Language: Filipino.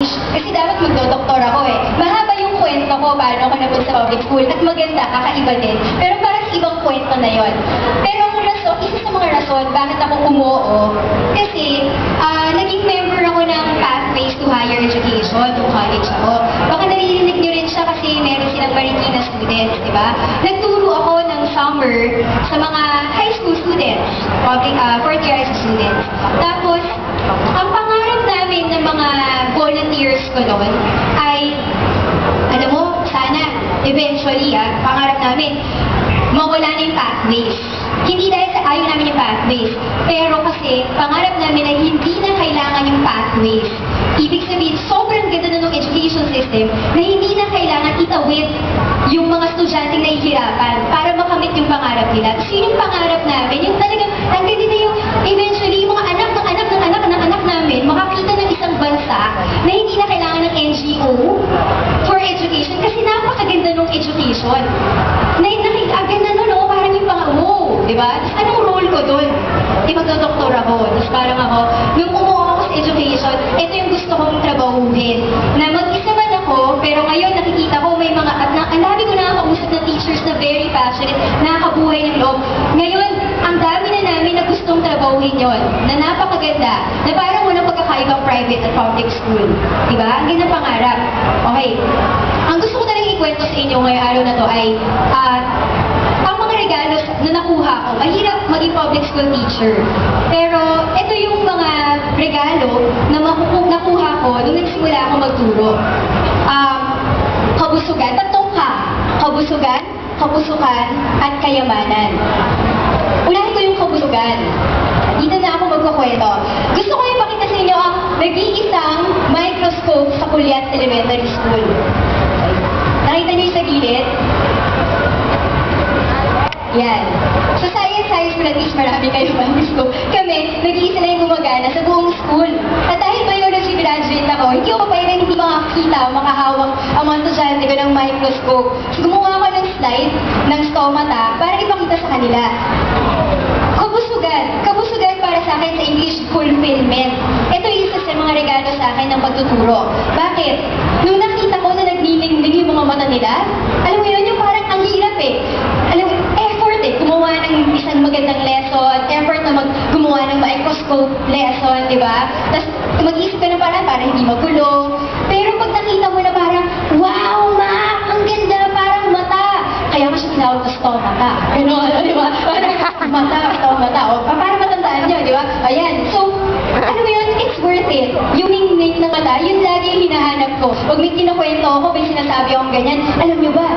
challenge. Kasi dapat magdodoktor ako eh. Mahaba yung kwento ko paano ako napunta sa public school at maganda, kakaiba din. Pero para sa ibang kwento na yon. Pero ang rason, isa sa mga rason bakit ako umuo, kasi naging member ako ng Pathways to Higher Education, nung college ako. Baka naririnig nyo rin siya kasi meron silang Marikina students, di ba? Nagturo ako ng summer sa mga high school students, fourth year high school students. Tapos, ang pangarap namin ng mga volunteers ko noon ay, alam mo, sana, eventually, pangarap namin, mawala na yung pathways. Hindi dahil sa ayaw namin yung pathways, pero kasi pangarap namin ay hindi na kailangan yung pathways. Ibig sabihin, sobrang ganda na ng education system na hindi na kailangan itawid yung mga estudyanteng nahihirapan para makamit yung pangarap nila. So yun yung pangarap namin, yung talagang, ang ganda na yung eventually, yung mga anak ng anak ng anak ng anak namin makakita ng isang bansa na hindi na kailangan ng NGO for education kasi napakaganda ng education. Ganda nun, no? Parang yung wow, di ba? Anong role ko dun? Magdodoktor ako. Tapos parang ako, nung umuha ako sa education, ito yung gusto kong trabahuhin. Na mag-isa man ako, pero ngayon nakikita ko may mga, at ang dami ko nakakausap na teachers na very passionate, nakakabuhay ng loob. Ngayon, ang dami na namin na gustong trabahuhin yon, na napakaganda, na parang walang pagkakaibang private at public school. Di ba? Ang ganda pangarap. Okay. Ang gusto ko talagang ikwento sa inyo ngayong araw na to ay, ang mga regalo na nakuha ko, mahirap maging public school teacher. Pero ito yung mga regalo na nakuha ko nung nagsimula ako magturo. Kabusugan, tatlong ka. Kabusugan, kabusukan, at kayamanan. Unahin ko yung kabusugan. Dito na ako magkukwento. Gusto ko ipakita sa inyo ang nag-iisang microscope sa Culiat Elementary School. Nakita niyo yung sa gilid? Yan. Sa Science High School, at least marami kayo microscope. Kami, nag-iisa na yung gumagana sa buong school. At dahil biology graduate ako, hindi ako pa hindi makakita, makahawak ang mga estudyante ko ng microscope. So, gumawa ako ng slide ng stomata para ipakita sa kanila. Kabusugan. Kabusugan para sa akin sa English, fulfillment. Ito yung isa sa mga regalo sa akin ng pagtuturo. Bakit? Nung nakita ko na nagniningning yung mga mata nila, alam mo yun, yung parang ang hirap eh. Alam mo, effort eh. Gumawa ng isang magandang lesson, effort na gumawa ng microscope lesson, di ba? Tapos mag-isip ka na para hindi magulo. Pero pag nakita mo na parang, wow, ma, ang ganda, parang mata. Kaya ko siya tinawag na stomata. Gano'n, di ba? Parang mata, stomata. O, para matandaan nyo, di ba? Ayan. So, ano mo yun? It's worth it. Yung ningning na mata, yun lagi yung hinahanap ko. Pag may kinukwento ako, may sinasabi akong ganyan, alam nyo ba?